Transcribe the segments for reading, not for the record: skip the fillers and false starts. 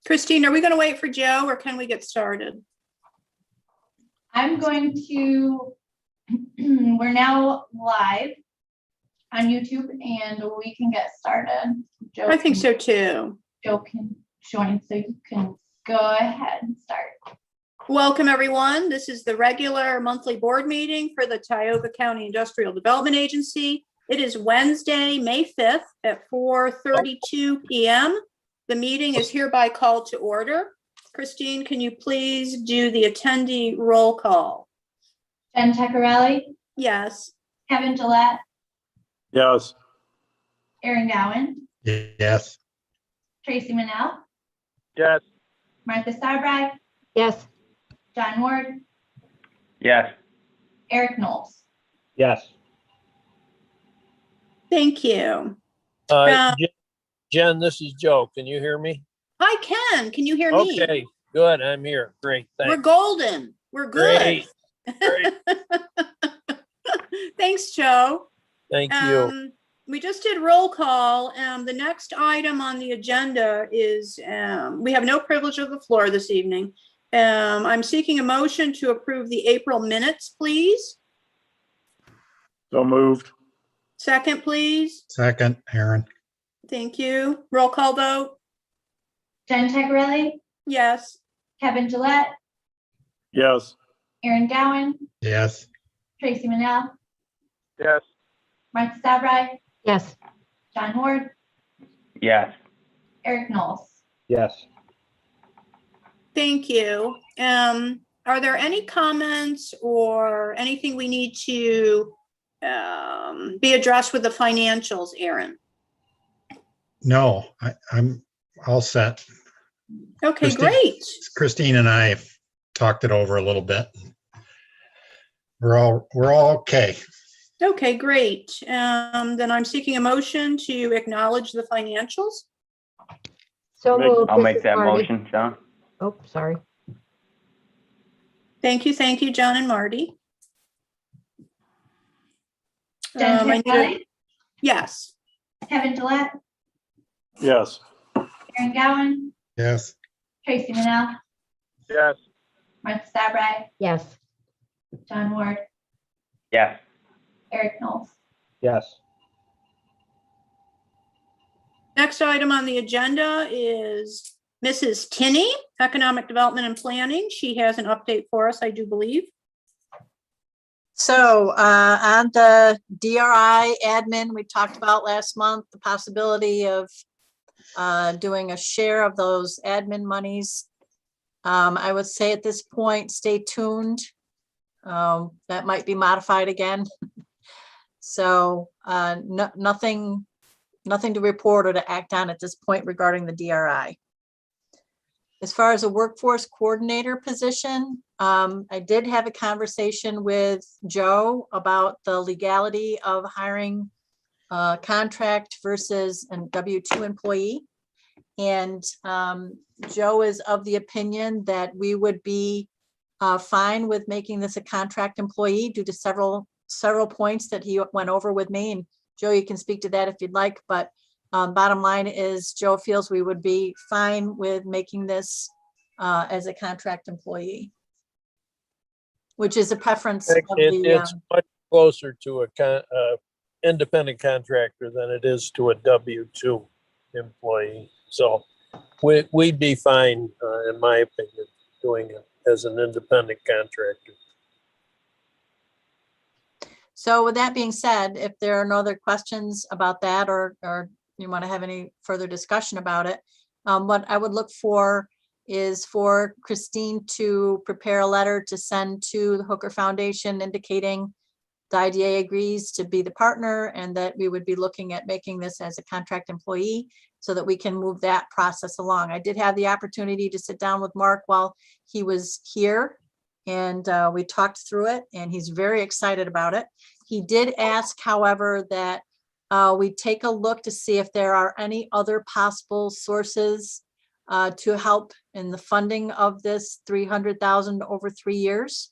Christine, are we going to wait for Joe or can we get started? I'm going to, we're now live on YouTube and we can get started. Joe I think so too. Joe can join, so you can go ahead and start. Welcome, everyone. This is the regular monthly board meeting for the Tioga County Industrial Development Agency. It is Wednesday, May 5th at 4:32 p.m. The meeting is hereby called to order. Christine, can you please do the attendee roll call? Jen Teccarelli, Yes. Kevin Gillette, Yes. Aaron Gowan, Yes. Tracy Manell, Yes. Martha Starbride, Yes. John Ward, Yes. Eric Knowles. Yes. Thank you. Jen, this is Joe. Can you hear me? I can. Can you hear me? Okay, good. I'm here. Great. We're Thanks. golden. We're good. Great. Thanks, Joe. Thank you. We just did roll call. The next item on the agenda is, we have no privilege of the floor this evening. I'm seeking a motion to approve the April minutes, please. So moved. Second, please. Second, Aaron. Thank you. Roll call vote. Jen Teccarelli, Yes. Kevin Gillette, Yes. Aaron Gowan, Yes. Tracy Manell, Yes. Martha Starbride, Yes. John Ward, Yes. Eric Knowles. Yes. Thank you. Are there any comments or anything we need to be addressed with the financials, Aaron? No, I'm all set. Okay, Christine. great. Christine and I have talked it over a little bit. We're all okay. Okay, great. Then I'm seeking a motion to acknowledge the financials. So moved. I'll This make is that Marty. motion, John. Oh, sorry. Thank you, John and Marty. Jen I need a- Teccarelli, Yes. Kevin Gillette, Yes. Aaron Gowan, Yes. Tracy Manell, Yes. Martha Starbride, Yes. John Ward, Yes. Eric Knowles. Yes. Next item on the agenda is Mrs. Tinney, Economic Development and Planning. She has an update for us, I do believe. So on the DRI admin, we talked about last month, the possibility of doing a share of those admin monies. I would say at this point, stay tuned. That might be modified again. So nothing to report or to act on at this point regarding the DRI. As far as a workforce coordinator position, I did have a conversation with Joe about the legality of hiring a contract versus a W-2 employee. And Joe is of the opinion that we would be fine with making this a contract employee due to several points that he went over with me. And Joe, you can speak to that if you'd like, but bottom line is Joe feels we would be fine with making this as a contract employee, which is a preference of It's much closer to a independent contractor than it is to a W-2 employee. So we'd be fine, in my opinion, doing it as an independent contractor. So with that being said, if there are no other questions about that, or you want to have any further discussion about it, what I would look for is for Christine to prepare a letter to send to the Hooker Foundation indicating the IDA agrees to be the partner and that we would be looking at making this as a contract employee so that we can move that process along. I did have the opportunity to sit down with Mark while he was here, and we talked through it, and he's very excited about it. He did ask, however, that we take a look to see if there are any other possible sources to help in the funding of this $300,000 over 3 years.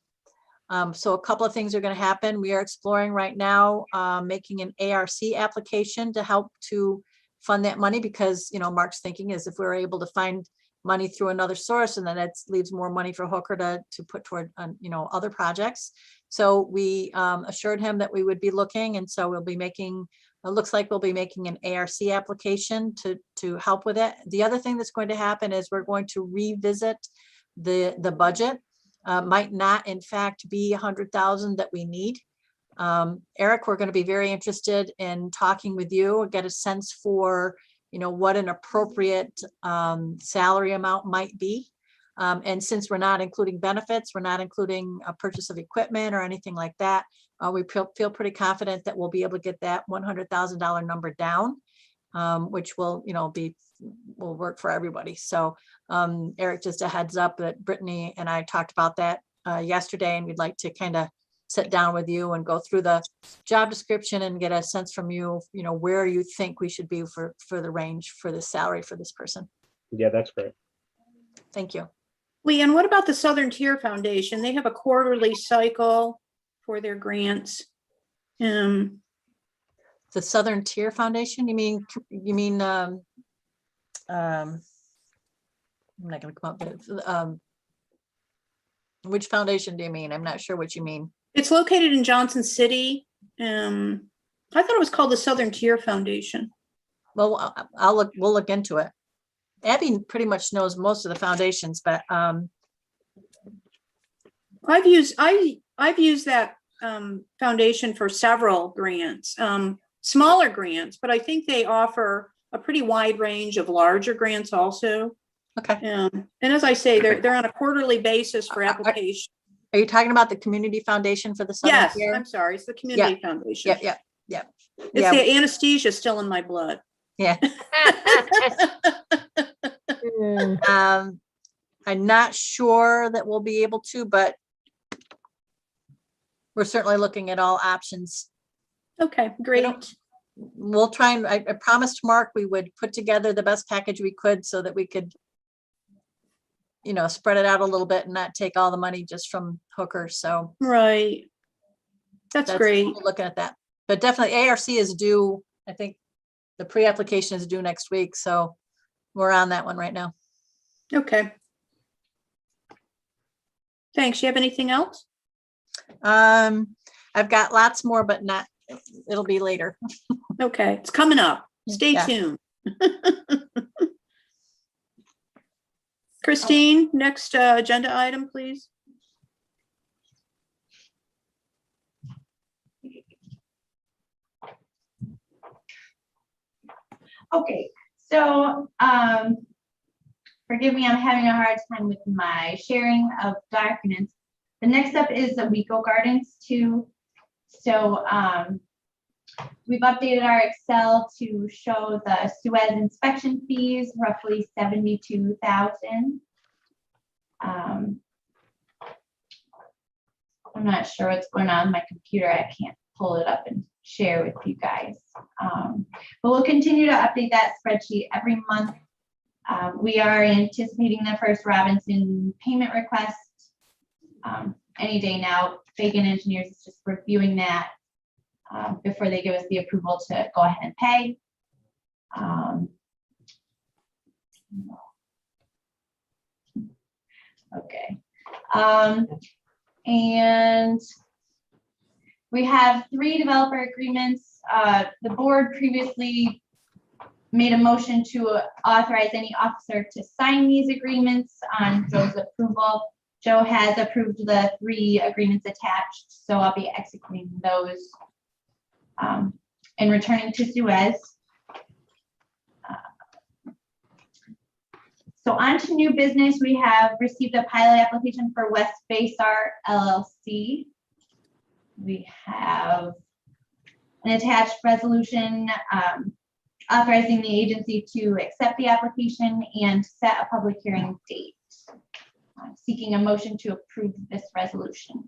So a couple of things are going to happen. We are exploring right now making an ARC application to help to fund that money because, you know, Mark's thinking is if we're able to find money through another source, and then it leaves more money for Hooker to put toward, other projects. So we assured him that we would be looking, and so we'll be making, it looks like we'll be making an ARC application to help with it. The other thing that's going to happen is we're going to revisit the budget. Might not in fact be 100,000 that we need. Eric, we're going to be very interested in talking with you, get a sense for, what an appropriate salary amount might be. And since we're not including benefits, we're not including a purchase of equipment or anything like that, we feel pretty confident that we'll be able to get that $100,000 number down, which will, will work for everybody. So Eric, just a heads up that Brittany and I talked about that yesterday, and we'd like to kind of sit down with you and go through the job description and get a sense from you, where you think we should be for the range for the salary for this person. Yeah, that's great. Thank you. Leanne, what about the Southern Tier Foundation? They have a quarterly cycle for their grants. The Southern Tier Foundation, you mean, I'm not gonna come up with, which foundation do you mean? I'm not sure what you mean. It's located in Johnson City. I thought it was called the Southern Tier Foundation. Well, we'll look into it. Abby pretty much knows most of the foundations, but I've used that foundation for several grants, smaller grants, but I think they offer a pretty wide range of larger grants also. okay. And as I say, they're on a quarterly basis for application. Are you talking about the Community Foundation for the Southern Yes, Tier? I'm sorry. It's the Community Foundation. Yep. It's Yeah. the anesthesia still in my blood. Yeah. Mm, I'm not sure that we'll be able to, but we're certainly looking at all options. Okay, great. We'll try and I promised Mark we would put together the best package we could so that we could, spread it out a little bit and not take all the money just from Hooker. So Right. That's great. we're looking at that. But definitely ARC is due. I think the pre-application is due next week. So we're on that one right now. Okay. Thanks. You have anything else? I've got lots more, but it'll be later. Okay, it's coming up. Stay Yeah. tuned. Christine, next agenda item, please. Okay, so forgive me, I'm having a hard time with my sharing of documents. The next up is the Weco Gardens too. So we've updated our Excel to show the Suez inspection fees, roughly 72,000. I'm not sure what's going on with my computer. I can't pull it up and share with you guys. But we'll continue to update that spreadsheet every month. We are anticipating the first Robinson payment request any day now. Fagan Engineers is just reviewing that before they give us the approval to go ahead and pay. Okay. And we have 3 developer agreements. The board previously made a motion to authorize any officer to sign these agreements on Joe's approval. Joe has approved the 3 agreements attached, so I'll be executing those and returning to Suez. So on to new business, we have received a pilot application for West Baystar LLC. We have an attached resolution authorizing the agency to accept the application and set a public hearing date. Seeking a motion to approve this resolution.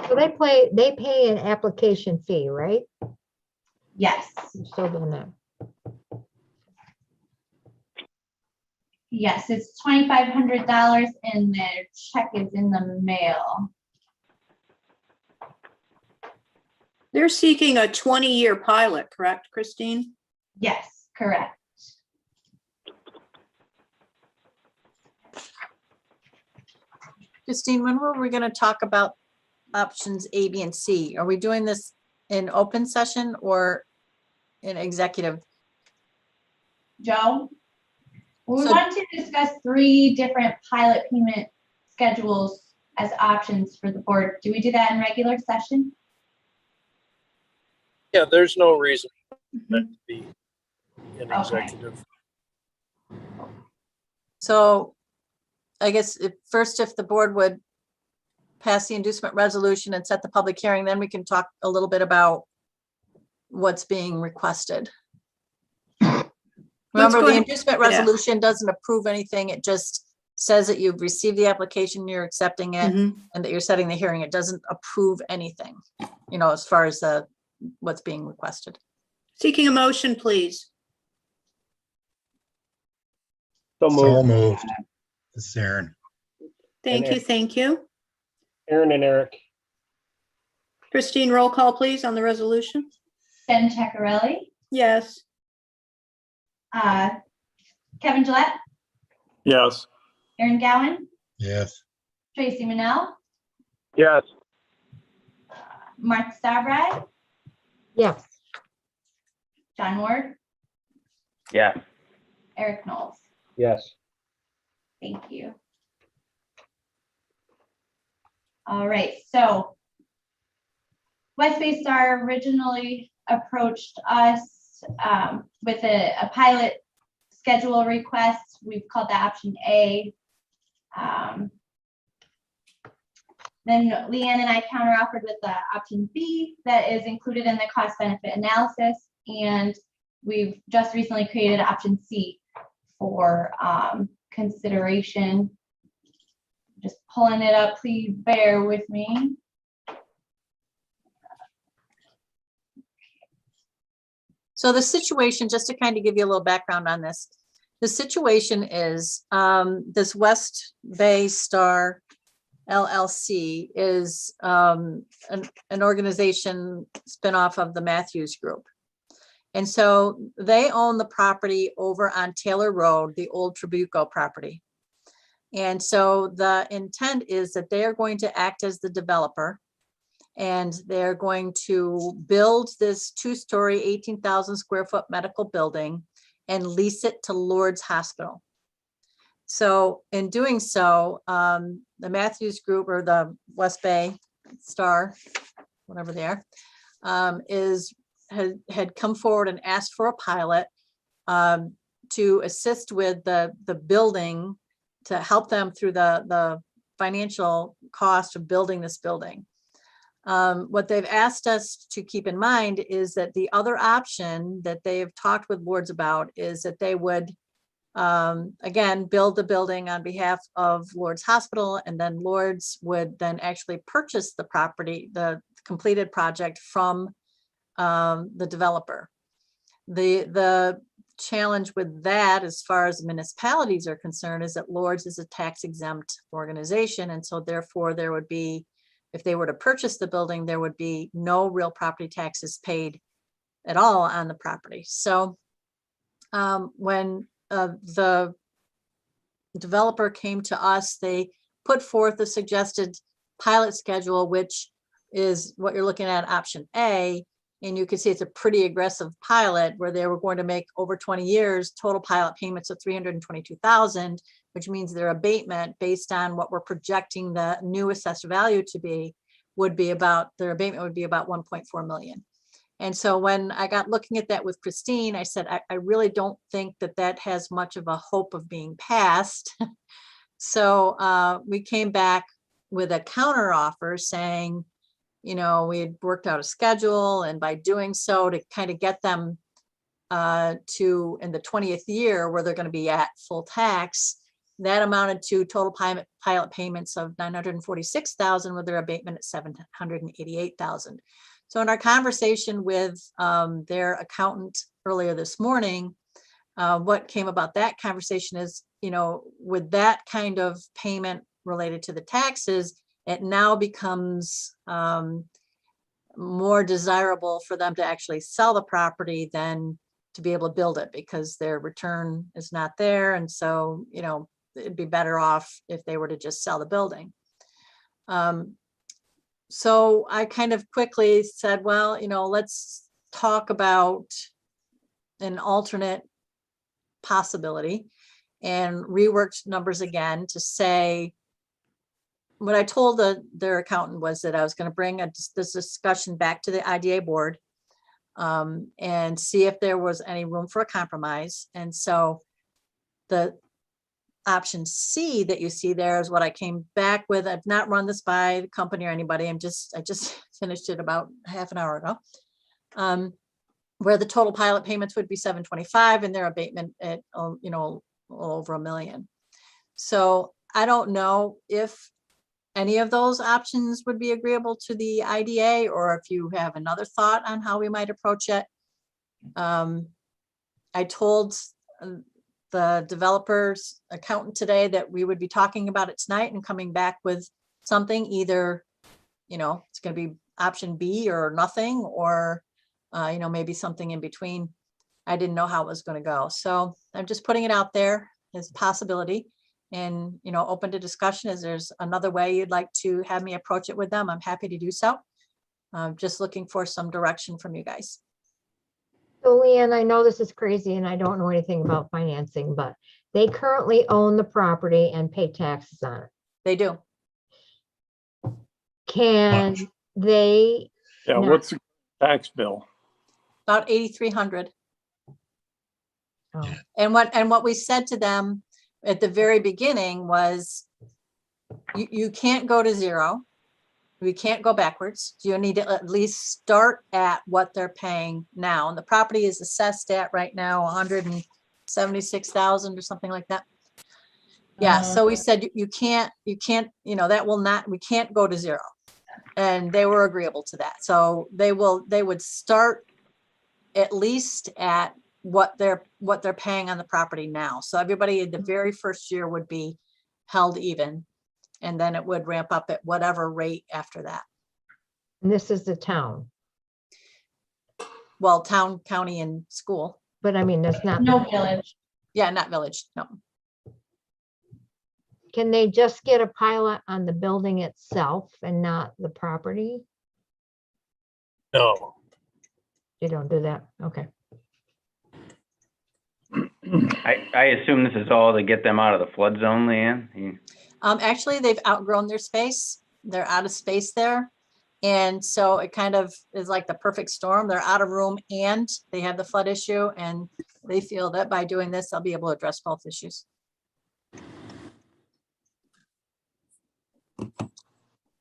So they pay an application fee, right? Yes, I'm still doing that. yes, it's $2,500 and their check is in the mail. They're seeking a 20-year pilot, correct, Christine? Yes, correct. Christine, when were we going to talk about options A, B, and C? Are we doing this in open session or in executive? Joe? We So- want to discuss 3 different pilot payment schedules as options for the board. Do we do that in regular session? Yeah, there's no reason for that Mhm. to be in Okay. executive. So I guess if the board would pass the inducement resolution and set the public hearing, then we can talk a little bit about what's being requested. Remember, go the ahead. inducement Yeah. resolution doesn't approve anything. It just says that you've received the application, you're accepting it, Mhm. and that you're setting the hearing. It doesn't approve anything, as far as what's being requested. Seeking a motion, please. So So moved. moved. This is Aaron. Thank you, thank you. Aaron and Eric. Christine, roll call, please, on the resolution. Ben Ceccarelli, Yes. Kevin Gillette, Yes. Aaron Gowen, Yes. Tracy Manell, Yes. Mark Stavrad, yes, John Ward, Yes. Eric Knowles. Yes. Thank you. All right, so West Bay Star originally approached us with a pilot schedule request. We've called that option A. Then Leanne and I counteroffered with the option B that is included in the cost benefit analysis. And we've just recently created option C for consideration. Just pulling it up, please bear with me. So the situation, just to kind of give you a little background on this, the situation is this West Bay Star LLC is an organization spinoff of the Matthews Group. And so they own the property over on Taylor Road, the old Trabuco property. And so the intent is that they are going to act as the developer, and they're going to build this 2-story, 18,000 square foot medical building and lease it to Lourdes Hospital. So in doing so, the Matthews Group, or the West Bay Star, whatever they are, had come forward and asked for a pilot to assist with the building, to help them through the financial cost of building this building. What they've asked us to keep in mind is that the other option that they have talked with Lourdes about is that they would, again, build the building on behalf of Lourdes Hospital, and then Lourdes would then actually purchase the property, the completed project, from the developer. The challenge with that, as far as municipalities are concerned, is that Lourdes is a tax exempt organization, and so therefore there would be, if they were to purchase the building, there would be no real property taxes paid at all on the property. So when the developer came to us, they put forth a suggested pilot schedule, which is what you're looking at, option A. And you can see it's a pretty aggressive pilot, where they were going to make over 20 years total pilot payments of $322,000, which means their abatement, based on what we're projecting the new assessed value to be, would be about, their abatement would be about 1.4 million. And so when I got looking at that with Christine, I said, I really don't think that that has much of a hope of being passed. So we came back with a counter offer saying, we had worked out a schedule, and by doing so, to kind of get them to, in the 20th year where they're going to be at full tax, that amounted to total pilot payments of $946,000, with their abatement at $788,000. So in our conversation with their accountant earlier this morning, what came about that conversation is, with that kind of payment related to the taxes, it now becomes more desirable for them to actually sell the property than to be able to build it, because their return is not there. And so, it'd be better off if they were to just sell the building. So I kind of quickly said, well, let's talk about an alternate possibility and reworked numbers again to say, what I told their accountant was that I was going to bring this discussion back to the IDA board and see if there was any room for a compromise. And so the option C that you see there is what I came back with. I've not run this by the company or anybody. I just finished it about half an hour ago. Where the total pilot payments would be 725 and their abatement at, a little over $1 million. So I don't know if any of those options would be agreeable to the IDA, or if you have another thought on how we might approach it. I told the developer's accountant today that we would be talking about it tonight and coming back with something, either, it's going to be option B or nothing, or, maybe something in between. I didn't know how it was going to go. So I'm just putting it out there as a possibility and, open to discussion. As there's another way you'd like to have me approach it with them, I'm happy to do so. Just looking for some direction from you guys. So Leanne, I know this is crazy and I don't know anything about financing, but they currently own the property and pay taxes on it. They do. Can they? Yeah, not- what's the tax bill? About 8,300. Oh, And what we said to them at the very beginning was, you can't go to zero. We can't go backwards. You need to at least start at what they're paying now. And the property is assessed at right now 176,000 or something like that. Yeah, so we said you can't, that will not, we can't go to zero. And they were agreeable to that. So they would start at least at what they're paying on the property now. So everybody in the very first year would be held even. And then it would ramp up at whatever rate after that. and this is the town, Well, town, county, and school. but I mean, that's not. No village. Yeah, not village, no. Can they just get a pilot on the building itself and not the property? No, You don't do that? Okay. I assume this is all to get them out of the flood zone, Leanne? Actually, they've outgrown their space. They're out of space there. And so it kind of is like the perfect storm. They're out of room and they have the flood issue, and they feel that by doing this, they'll be able to address both issues.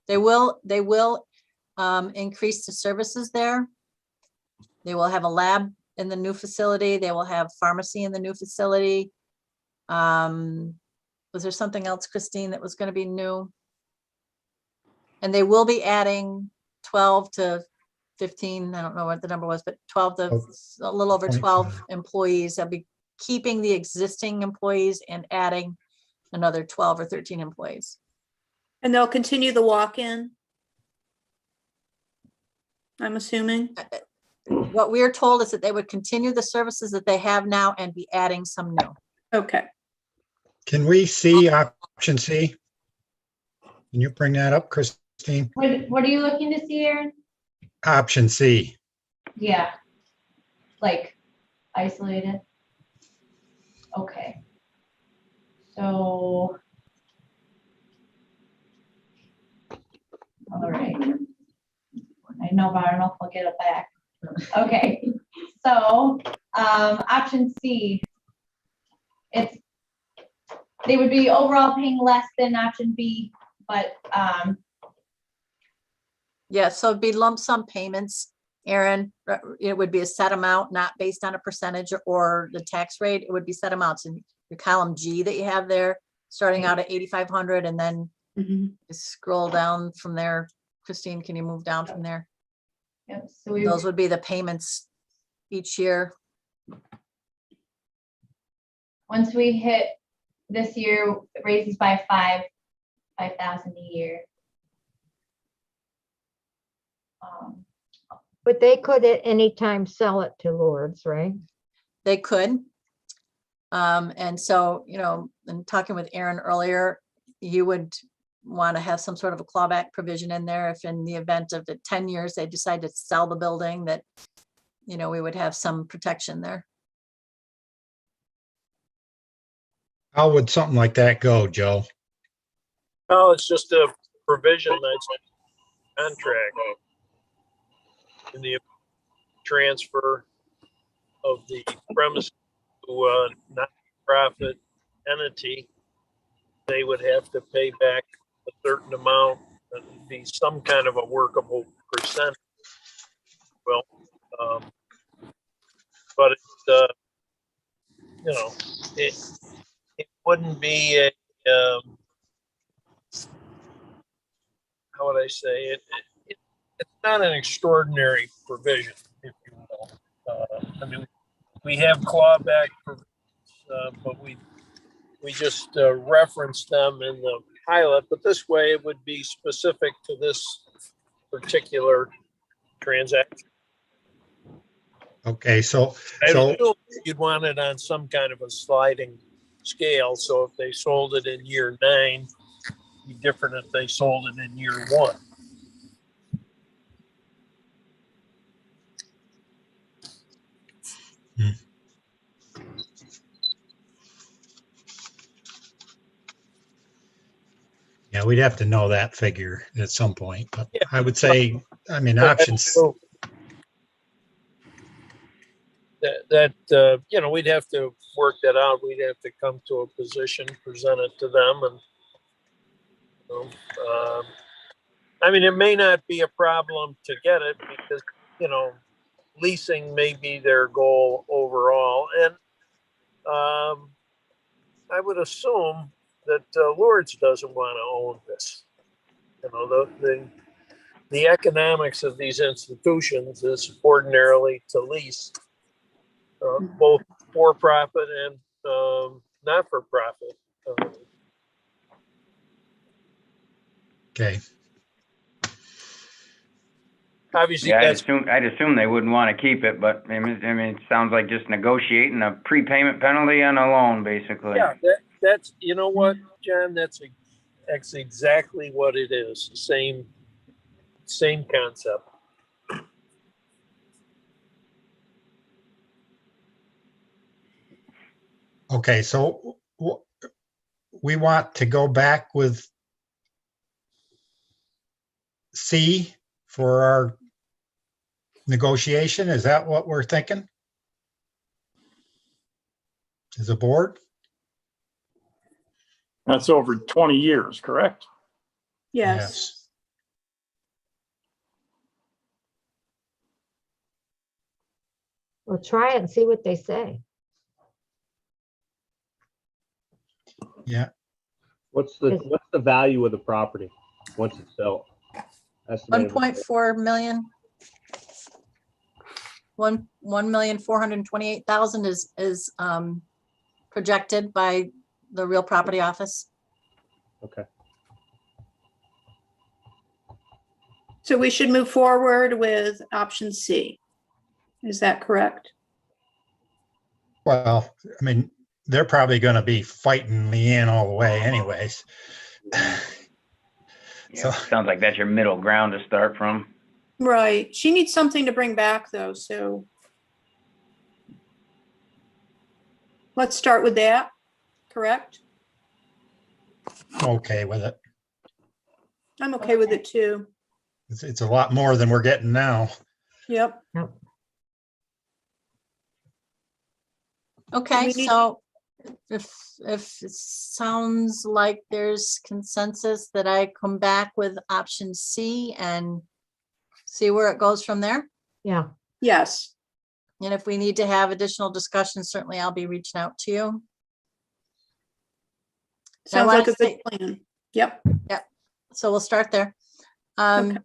They will increase the services there. They will have a lab in the new facility. They will have pharmacy in the new facility. Was there something else, Christine, that was going to be new? And they will be adding 12 to 15, I don't know what the number was, but 12 to a little over 12 employees. They'll be keeping the existing employees and adding another 12 or 13 employees. And they'll continue the walk-in? I'm assuming. What we're told is that they would continue the services that they have now and be adding some new. Okay. Can we see option C? Can you bring that up, Christine? What are you looking to see, Aaron? Option C. Yeah. Like isolated. Okay. So. All right. I know, but I don't know if I'll get it back. Okay, so option C, they would be overall paying less than option B, but Yeah, so it'd be lump sum payments, Aaron. It would be a set amount, not based on a percentage or the tax rate. It would be set amounts in your column G that you have there, starting out at 8,500, and then Mhm. scroll down from there. Christine, can you move down from there? yep, so we Those would be the payments each year. once we hit this year, it raises by 5,000 a year. But they could at any time sell it to Lords, right? They could. And so, in talking with Aaron earlier, you would want to have some sort of a clawback provision in there if in the event of the 10 years, they decide to sell the building, that, you know, we would have some protection there. How would something like that go, Joe? Oh, it's just a provision that's contract in the transfer of the premise to a not-for-profit entity. They would have to pay back a certain amount, and it'd be some kind of a workable percent. Well, but it's, you know, it wouldn't be a, how would I say it? It's not an extraordinary provision, if you will. I mean, we have clawback provisions, but we just reference them in the pilot, but this way it would be specific to this particular transaction. Okay, so I assume you'd want it on some kind of a sliding scale, so if they sold it in year 9, it'd be different if they sold it in year 1. yeah, we'd have to know that figure at some point, but Yeah. I would say, I mean, options. That you know, we'd have to work that out. We'd have to come to a position, present it to them, and you know, I mean, it may not be a problem to get it because, you know, leasing may be their goal overall, and I would assume that Lourdes doesn't want to own this. You know, the economics of these institutions is ordinarily to lease, both for profit and not for profit. Okay, Obviously, Yeah, that's I'd assume they wouldn't want to keep it, but I mean, it sounds like just negotiating a prepayment penalty on a loan, basically. yeah. That's you know what, John. That's exactly what it is. Same concept. okay, so we want to go back with C for our negotiation. Is that what we're thinking? As a board? That's over 20 years, correct? Yes. We'll try it and see what they say. Yeah, What's the value of the property once it's sold? Estimated. 1.4 million. 1,428,000 is projected by the real property office. Okay. So we should move forward with option C. Is that correct? well, I mean, they're probably going to be fighting me in all the way anyways. Yeah, So- sounds like that's your middle ground to start from. Right. She needs something to bring back though, so. Let's start with that, correct? Okay with it. I'm okay with it too. It's a lot more than we're getting now. Yep. Yep. Okay, We need- so if it sounds like there's consensus that I come back with option C and see where it goes from there. Yeah, Yes. And if we need to have additional discussion, certainly I'll be reaching out to you. Sounds wanna like a good say- plan. Yep. So we'll start there. Okay.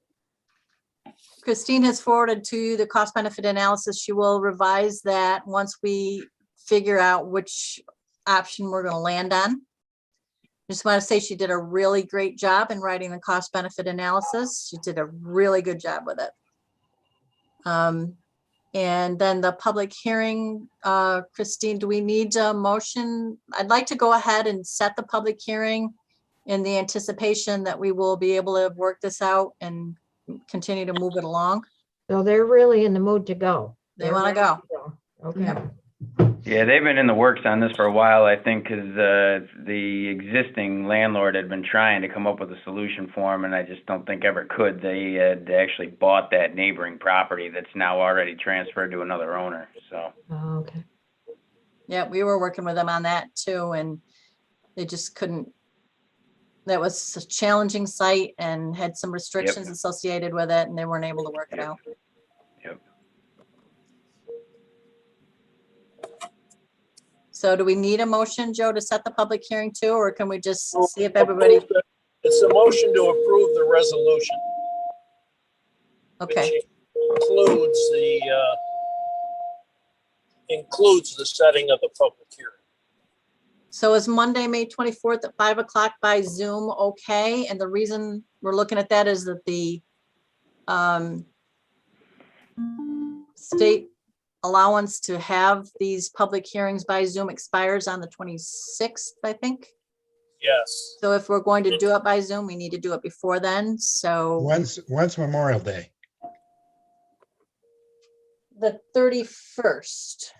Christine has forwarded to you the cost benefit analysis. She will revise that once we figure out which option we're going to land on. Just want to say she did a really great job in writing the cost benefit analysis. She did a really good job with it. And then the public hearing, Christine, do we need a motion? I'd like to go ahead and set the public hearing in the anticipation that we will be able to work this out and continue to move it along. So they're really in the mood to go. They They're wanna ready go. to go. Okay. Yep. Yeah, they've been in the works on this for a while, I think, because the existing landlord had been trying to come up with a solution for him, and I just don't think ever could. They had actually bought that neighboring property that's now already transferred to another owner, so. Oh, okay. Yeah, we were working with them on that too, and they just couldn't. That was a challenging site and had some restrictions associated with it, and they weren't able to work it Yep. out. Yep. So do we need a motion, Joe, to set the public hearing too, or can we just see if everybody, It's a motion to approve the resolution. okay, Which includes the setting of the public hearing. so is Monday, May 24th at 5 o'clock by Zoom, okay? And the reason we're looking at that is that the state allowance to have these public hearings by Zoom expires on the 26th, I think. Yes. So if we're going to do it by Zoom, we need to do it before then, so When's Memorial Day? the 31st.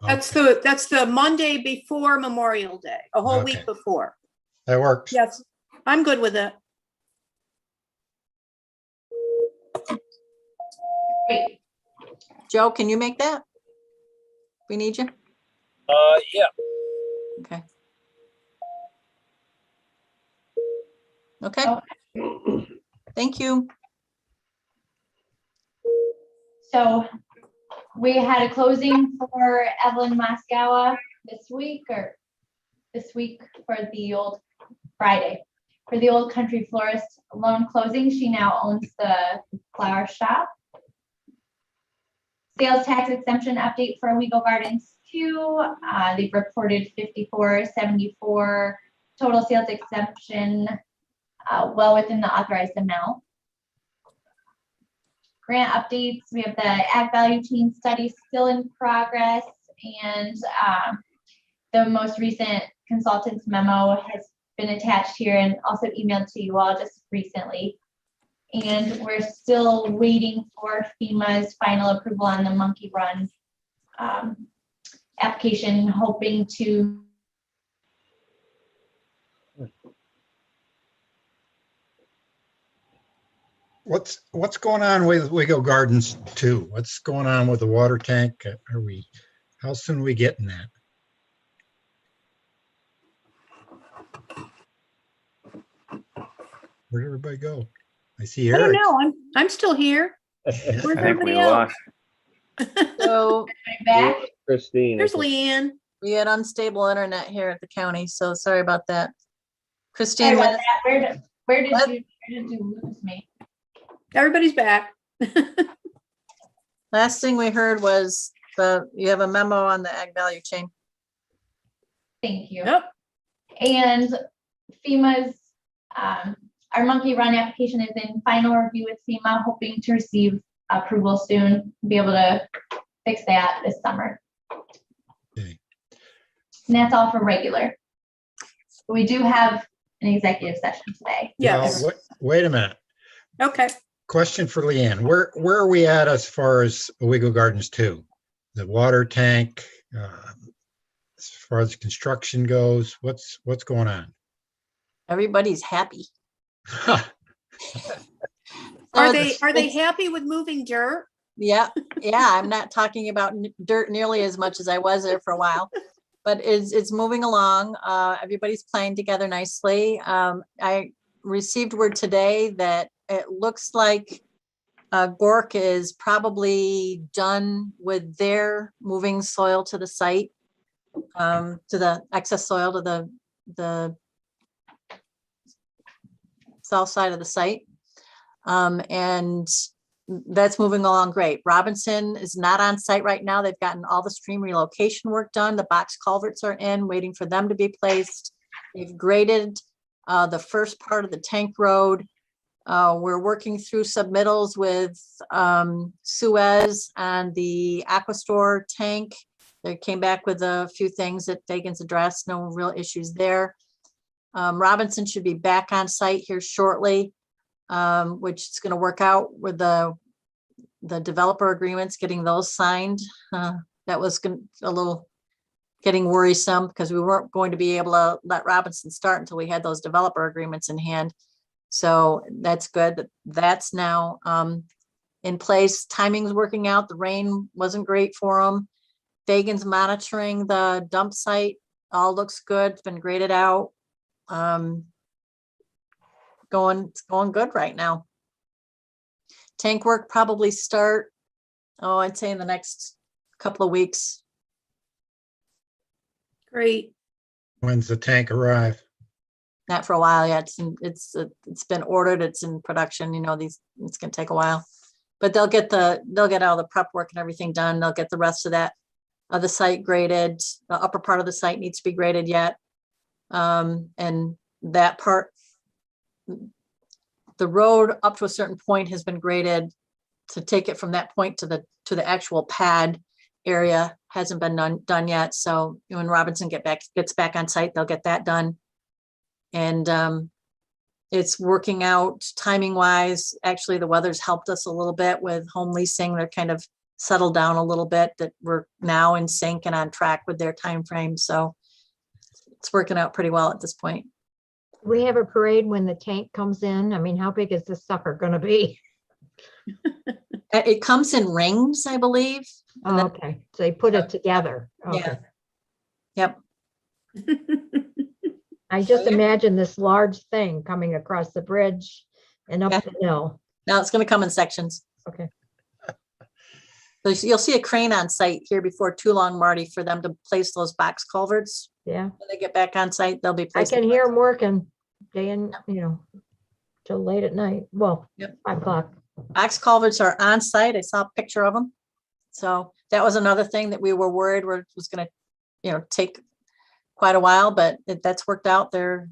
That's Okay, the Monday before Memorial Day, a whole week Okay. before. that works. Yes, I'm good with it. Great. Joe, can you make that? We need you, Yeah. okay. Okay, thank you. So we had a closing for Evelyn Moscow this week for the old Friday. For the old Country Florist loan closing, she now owns the flower shop. Sales tax exemption update for Owego Gardens 2. They've reported 5474 total sales exemption, well within the authorized amount. Grant updates, we have the ag value chain study still in progress, and the most recent consultant's memo has been attached here and also emailed to you all just recently. And we're still waiting for FEMA's final approval on the Monkey Run application, hoping to What's going on with Wiggle Gardens 2? What's going on with the water tank? How soon are we getting that? Where'd everybody go? I see I don't Eric. know. I'm still here. Where's I think everybody we else? lost. So back. Christine. I There's think. Leanne. we had unstable internet here at the county, so sorry about that. Sorry Christine, about that. Where did What? you lose me? Everybody's back. last thing we heard was you have a memo on the ag value chain. Thank you. Yep. And FEMA's, our Monkey Run application is in final review with FEMA, hoping to receive approval soon, be able to fix that this summer. Okay. And that's all for regular. We do have an executive session today. Yes. Well, wait a minute. Okay. Question for Leanne. Where are we at as far as Wiggle Gardens 2? The water tank, as far as construction goes, what's going on? Everybody's happy. Are So they happy with moving dirt? Yeah, I'm not talking about dirt nearly as much as I was there for a while, but it's moving along. Everybody's playing together nicely. I received word today that it looks like Gork is probably done with their moving soil to the site, to the excess soil to the south side of the site. And that's moving along great. Robinson is not on site right now. They've gotten all the stream relocation work done. The box culverts are in, waiting for them to be placed. They've graded the first part of the tank road. We're working through submittals with Suez and the Aquastore tank. They came back with a few things that Fagan's addressed, no real issues there. Robinson should be back on site here shortly, which is going to work out with the developer agreements, getting those signed. That was a little getting worrisome because we weren't going to be able to let Robinson start until we had those developer agreements in hand. So that's good. That's now in place. Timing's working out. The rain wasn't great for them. Fagan's monitoring the dump site. All looks good. It's been graded out. It's going good right now. Tank work probably start, I'd say in the next couple of weeks. Great. When's the tank arrive? Not for a while yet. It's been ordered. It's in production. You know, it's gonna take a while, but they'll get all the prep work and everything done. They'll get the rest of that of the site graded. The upper part of the site needs to be graded yet, and that part, the road up to a certain point has been graded to take it from that point to the actual pad area hasn't been done yet. So when Robinson gets back on site, they'll get that done. And it's working out timing wise. Actually, the weather's helped us a little bit with home leasing. They're kind of settled down a little bit, that we're now in sync and on track with their time frame. So it's working out pretty well at this point. We have a parade when the tank comes in. I mean, how big is this sucker gonna be? It comes in rings, I believe. And Oh, okay, so they put it together. Okay. Yep. I just imagine this large thing coming across the bridge and up Yeah. the hill. Now it's going to come in sections. Okay. So you'll see a crane on site here before too long, Marty, for them to place those box culverts. Yeah, When they get back on site, they'll be I placing. can hear them working day and, till late at night. Well, Yep. 5 o'clock. Box culverts are on site. I saw a picture of them. So that was another thing that we were worried was going to, take quite a while, but that's worked out. They're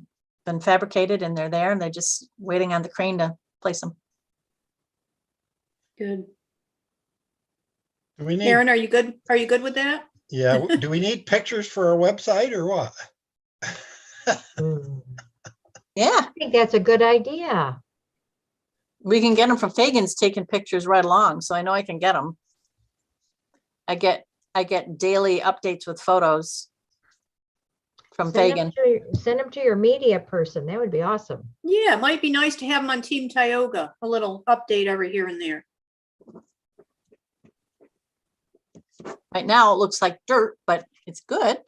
been fabricated and they're there, and they're just waiting on the crane to place them. Good. Do we need, Aaron, are you good? Are you good with that? yeah, do we need pictures for our website or what? Yeah, I think that's a good idea. we can get them from Fagan's taking pictures right along. So I know I can get them. I get daily updates with photos from Fagan. Send them to your media person. That would be awesome. Yeah, it might be nice to have them on Team Tioga, a little update every here and there. Right now it looks like dirt, but it's good,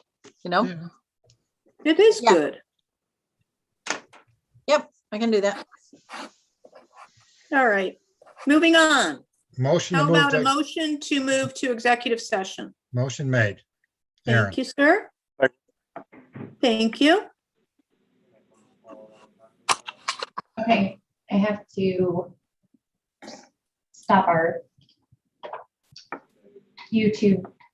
Yeah. It is Yeah. good. Yep, I can do that. All right, moving on. Motion to How move, about a to- motion to move to executive session? motion made. Aaron, Thank you, sir. Thank you. Okay, I have to stop our YouTube